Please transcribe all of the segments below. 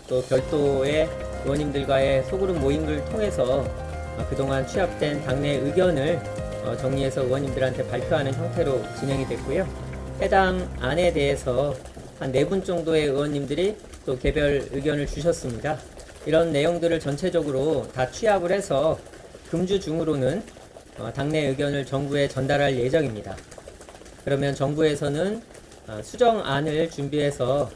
또 별도의 의원님들과의 소그룹 모임을 통해서 그동안 취합된 당내 의견을 정리해서 의원님들한테 발표하는 형태로 진행이 됐고요. 해당 안에 대해서 한 4분 정도의 의원님들이 또 개별 의견을 주셨습니다. 이런 내용들을 전체적으로 다 취합을 해서 금주 중으로는 당내 의견을 정부에 전달할 예정입니다. 그러면 정부에서는 수정안을 준비해서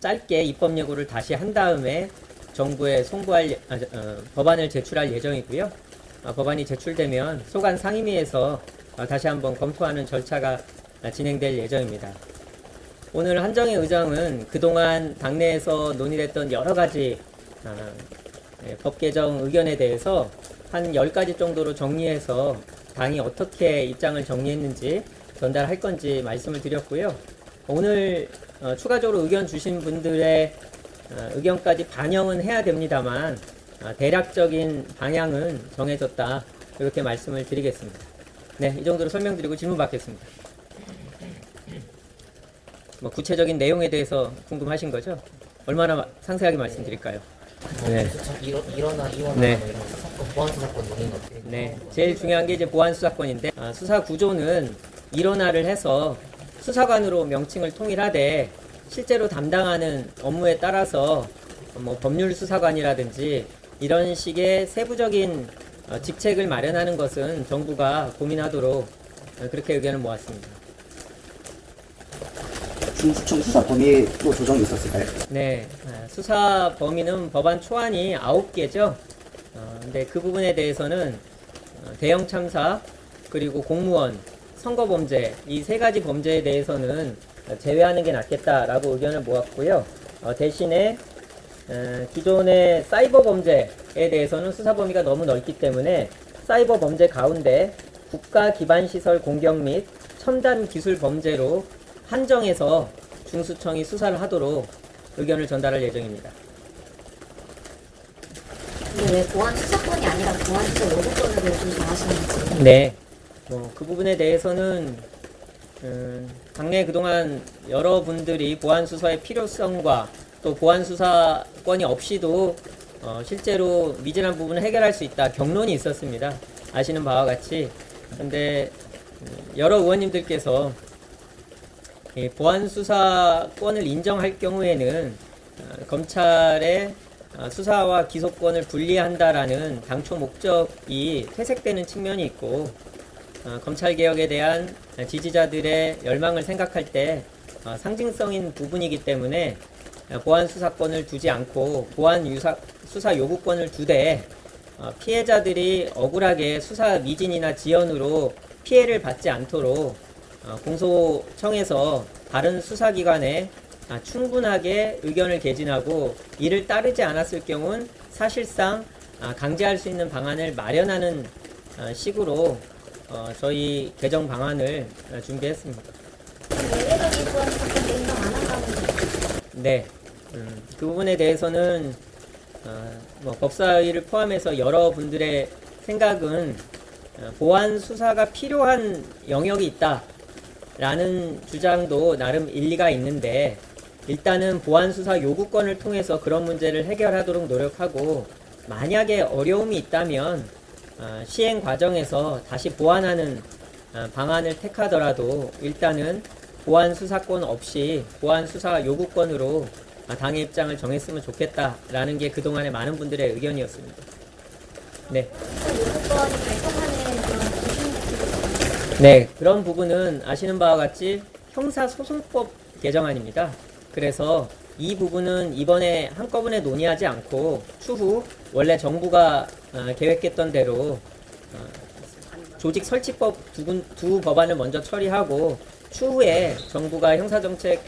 짧게 입법 예고를 다시 한 다음에 정부에 송부할 법안을 제출할 예정이고요. 법안이 제출되면 소관 상임위에서 다시 한번 검토하는 절차가 진행될 예정입니다. 오늘 한정희 의장은 그동안 당내에서 논의됐던 여러 가지 법 개정 의견에 대해서 한 10가지 정도로 정리해서 당이 어떻게 입장을 정리했는지 전달할 건지 말씀을 드렸고요. 오늘 추가적으로 의견 주신 분들의 의견까지 반영은 해야 됩니다만 대략적인 방향은 정해졌다, 이렇게 말씀을 드리겠습니다. 네, 이 정도로 설명드리고 질문 받겠습니다. 구체적인 내용에 대해서 궁금하신 거죠? 얼마나 상세하게 말씀드릴까요? 네. 일어나 네. 사건, 보안수 사건 논의인 것 같아요. 네, 제일 중요한 게 이제 보안 수사권인데, 수사 구조는 일원화를 해서 수사관으로 명칭을 통일하되 실제로 담당하는 업무에 따라서 법률 수사관이라든지 이런 식의 세부적인 직책을 마련하는 것은 정부가 고민하도록 그렇게 의견을 모았습니다. 중수청 수사 범위도 조정이 있었을까요? 네, 수사 범위는 법안 초안이 9개죠. 근데 그 부분에 대해서는 대형 참사, 그리고 공무원, 선거범죄, 이 3가지 범죄에 대해서는 제외하는 게 낫겠다라고 의견을 모았고요. 대신에 기존의 사이버 범죄에 대해서는 수사 범위가 너무 넓기 때문에 사이버 범죄 가운데 국가 기반 시설 공격 및 첨단 기술 범죄로 한정해서 중수청이 수사를 하도록 의견을 전달할 예정입니다. 근데 왜 보안 수사권이 아니라 보안 수사 요구권으로 좀 정하시는지? 네, 그 부분에 대해서는 당내 그동안 여러분들이 보안 수사의 필요성과 또 보안 수사권이 없이도 실제로 미진한 부분을 해결할 수 있다, 경론이 있었습니다. 아시는 바와 같이. 근데 여러 의원님들께서 보안 수사권을 인정할 경우에는 검찰의 수사와 기소권을 분리한다라는 당초 목적이 퇴색되는 측면이 있고, 검찰개혁에 대한 지지자들의 열망을 생각할 때 상징성인 부분이기 때문에 보안 수사권을 두지 않고 보안 수사 요구권을 두되 피해자들이 억울하게 수사 미진이나 지연으로 피해를 받지 않도록 공소청에서 다른 수사기관에 충분하게 의견을 개진하고 이를 따르지 않았을 경우는 사실상 강제할 수 있는 방안을 마련하는 식으로 저희 개정 방안을 준비했습니다. 예외적인 보안 수사권도 인정 안 한다는 거죠? 네, 그 부분에 대해서는 법사위를 포함해서 여러분들의 생각은 보안 수사가 필요한 영역이 있다라는 주장도 나름 일리가 있는데, 일단은 보안 수사 요구권을 통해서 그런 문제를 해결하도록 노력하고, 만약에 어려움이 있다면 시행 과정에서 다시 보완하는 방안을 택하더라도 일단은 보안 수사권 없이 보안 수사 요구권으로 당의 입장을 정했으면 좋겠다라는 게 그동안의 많은 분들의 의견이었습니다. 네. 요구권이 발동하는 그런 기준이 네, 그런 부분은 아시는 바와 같이 형사소송법 개정안입니다. 그래서 이 부분은 이번에 한꺼번에 논의하지 않고 추후 원래 정부가 계획했던 대로 조직 설치법 두 법안을 먼저 처리하고, 추후에 정부가 형사정책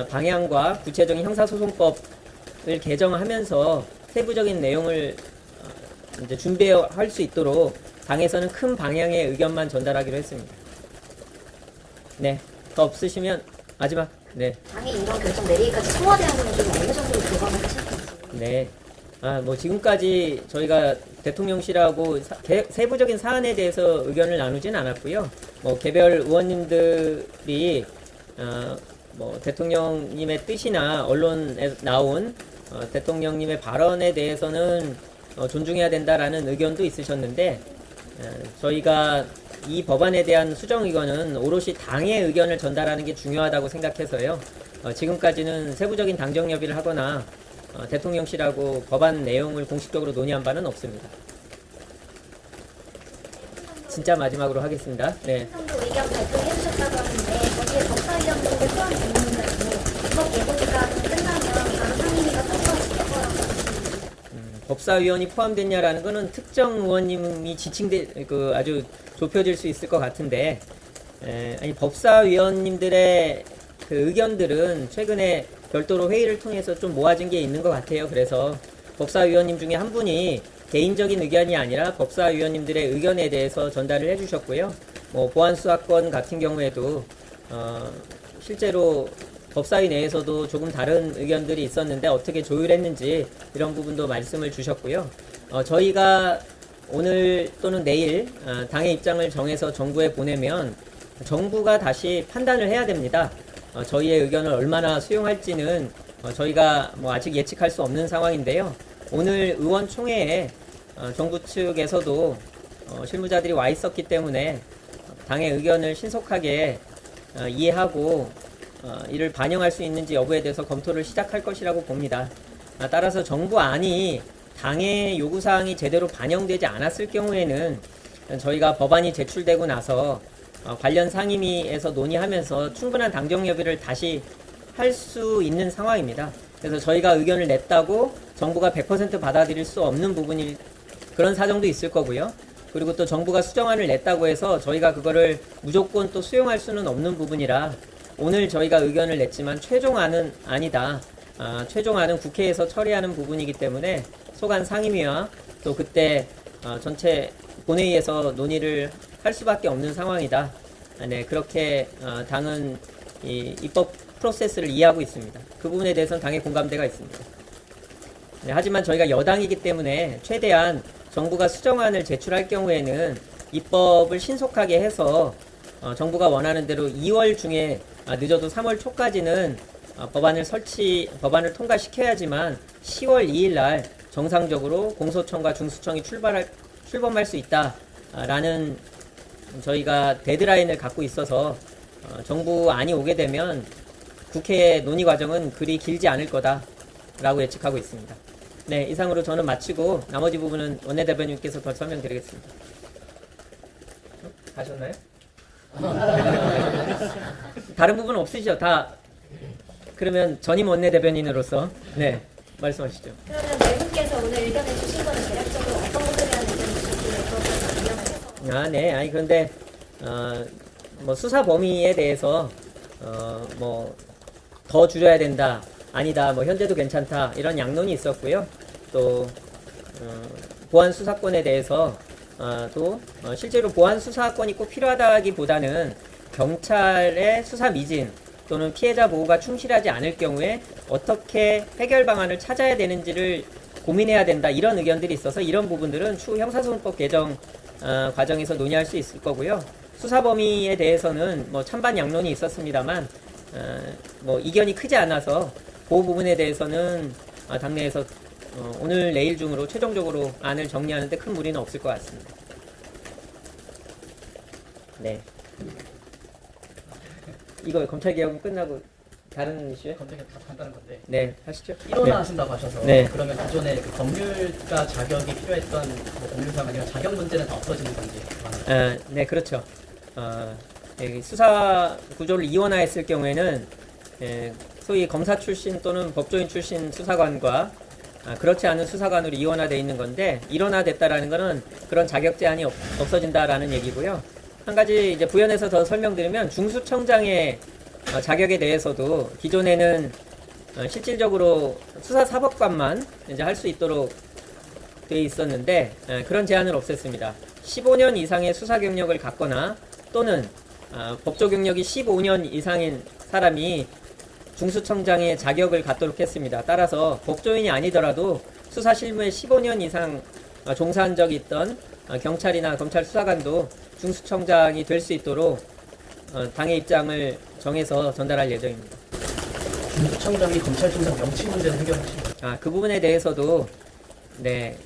방향과 구체적인 형사소송법을 개정하면서 세부적인 내용을 이제 준비할 수 있도록 당에서는 큰 방향의 의견만 전달하기로 했습니다. 네, 더 없으시면 마지막. 네. 당이 이런 결정 내리기까지 청와대하고는 좀 어느 정도로 교감을 하셨는지? 네. 지금까지 저희가 대통령실하고 세부적인 사안에 대해서 의견을 나누진 않았고요. 개별 의원님들이 뭐 대통령님의 뜻이나 언론에 나온 대통령님의 발언에 대해서는 존중해야 된다라는 의견도 있으셨는데 저희가 이 법안에 대한 수정 의견은 오롯이 당의 의견을 전달하는 게 중요하다고 생각해서요. 지금까지는 세부적인 당정 협의를 하거나 대통령실하고 법안 내용을 공식적으로 논의한 바는 없습니다. 진짜 마지막으로 하겠습니다. 네. 상도 의견 발표해 주셨다고 하는데 거기에 법사위원들도 포함되어 있는지 알고 이법 예고기간 끝나면 바로 상임위가 통과시킬 거라고 하셨습니다. 법사위원이 포함됐냐라는 거는 특정 의원님이 아주 좁혀질 수 있을 것 같은데, 아니 법사위원님들의 그 의견들은 최근에 별도로 회의를 통해서 좀 모아진 게 있는 것 같아요. 그래서 법사위원님 중에 한 분이 개인적인 의견이 아니라 법사위원님들의 의견에 대해서 전달을 해주셨고요. 뭐 보안수사권 같은 경우에도 실제로 법사위 내에서도 조금 다른 의견들이 있었는데 어떻게 조율했는지 이런 부분도 말씀을 주셨고요. 저희가 오늘 또는 내일 당의 입장을 정해서 정부에 보내면 정부가 다시 판단을 해야 됩니다. 저희의 의견을 얼마나 수용할지는 저희가 뭐 아직 예측할 수 없는 상황인데요. 오늘 의원총회에 정부 측에서도 실무자들이 와 있었기 때문에 당의 의견을 신속하게 이해하고 이를 반영할 수 있는지 여부에 대해서 검토를 시작할 것이라고 봅니다. 따라서 정부 안이 당의 요구사항이 제대로 반영되지 않았을 경우에는 저희가 법안이 제출되고 나서 관련 상임위에서 논의하면서 충분한 당정 협의를 다시 할 수 있는 상황입니다. 그래서 저희가 의견을 냈다고 정부가 100% 받아들일 수 없는 부분일 그런 사정도 있을 거고요. 그리고 또 정부가 수정안을 냈다고 해서 저희가 그거를 무조건 또 수용할 수는 없는 부분이라 오늘 저희가 의견을 냈지만 최종안은 아니다. 최종안은 국회에서 처리하는 부분이기 때문에 소관 상임위와 또 그때 전체 본회의에서 논의를 할 수밖에 없는 상황이다. 네, 그렇게 당은 이 입법 프로세스를 이해하고 있습니다. 그 부분에 대해서는 당의 공감대가 있습니다. 네, 하지만 저희가 여당이기 때문에 최대한 정부가 수정안을 제출할 경우에는 입법을 신속하게 해서 정부가 원하는 대로 2월 중에 늦어도 3월 초까지는 법안을 통과시켜야지만 10월 2일 날 정상적으로 공소청과 중수청이 출범할 수 있다라는 저희가 데드라인을 갖고 있어서 정부 안이 오게 되면 국회 논의 과정은 그리 길지 않을 거다라고 예측하고 있습니다. 네, 이상으로 저는 마치고 나머지 부분은 원내대변인께서 더 설명드리겠습니다. 가셨나요? 다른 부분 없으시죠? 다 그러면 전임 원내대변인으로서 네, 말씀하시죠. 그러면 네 분께서 오늘 의견을 주신 거는 대략적으로 어떤 것에 대한 의견을 주셨길래 그것을 반영을 해서 네, 아니 그런데 뭐 수사 범위에 대해서 뭐 더 줄여야 된다, 아니다, 뭐 현재도 괜찮다 이런 양론이 있었고요. 또 보안 수사권에 대해서 또 실제로 보안 수사권이 꼭 필요하다기보다는 경찰의 수사 미진 또는 피해자 보호가 충실하지 않을 경우에 어떻게 해결 방안을 찾아야 되는지를 고민해야 된다 이런 의견들이 있어서 이런 부분들은 추후 형사소송법 개정 과정에서 논의할 수 있을 거고요. 수사 범위에 대해서는 뭐 찬반 양론이 있었습니다만 뭐 이견이 크지 않아서 그 부분에 대해서는 당내에서 오늘 내일 중으로 최종적으로 안을 정리하는데 큰 무리는 없을 것 같습니다. 네. 이거 검찰개혁은 끝나고 다른 이슈에? 검증이 다 간다는 건데 네, 하시죠. 일원화하신다고 하셔서 네. 그러면 기존에 그 법률가 자격이 필요했던 뭐 법률상 아니면 자격 문제는 다 없어지는 건지 네, 그렇죠. 수사 구조를 이원화했을 경우에는 소위 검사 출신 또는 법조인 출신 수사관과 그렇지 않은 수사관으로 이원화되어 있는 건데 일원화됐다라는 것은 그런 자격 제한이 없어진다라는 얘기고요. 한 가지 이제 부연해서 더 설명드리면 중수청장의 자격에 대해서도 기존에는 실질적으로 수사사법관만 이제 할 수 있도록 되어 있었는데 그런 제한을 없앴습니다. 15년 이상의 수사 경력을 갖거나 또는 법조 경력이 15년 이상인 사람이 중수청장의 자격을 갖도록 했습니다. 따라서 법조인이 아니더라도 수사 실무에 15년 이상 종사한 적이 있던 경찰이나 검찰 수사관도 중수청장이 될 수 있도록 당의 입장을 정해서 전달할 예정입니다. 중수청장이 검찰총장 명칭 문제는 해결하신 거예요? 그 부분에 대해서도 네,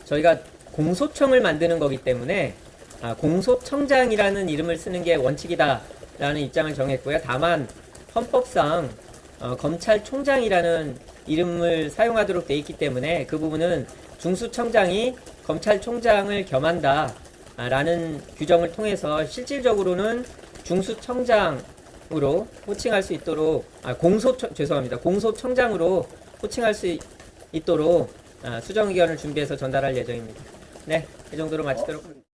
저희가 공소청을 만드는 거기 때문에 공소청장이라는 이름을 쓰는 게 원칙이다라는 입장을 정했고요. 다만 헌법상 검찰총장이라는 이름을 사용하도록 돼 있기 때문에 그 부분은 중수청장이 검찰총장을 겸한다라는 규정을 통해서 실질적으로는 중수청장으로 호칭할 수 있도록 공소청장으로 호칭할 수 있도록 수정 의견을 준비해서 전달할 예정입니다. 네, 이 정도로 마치도록 하겠습니다.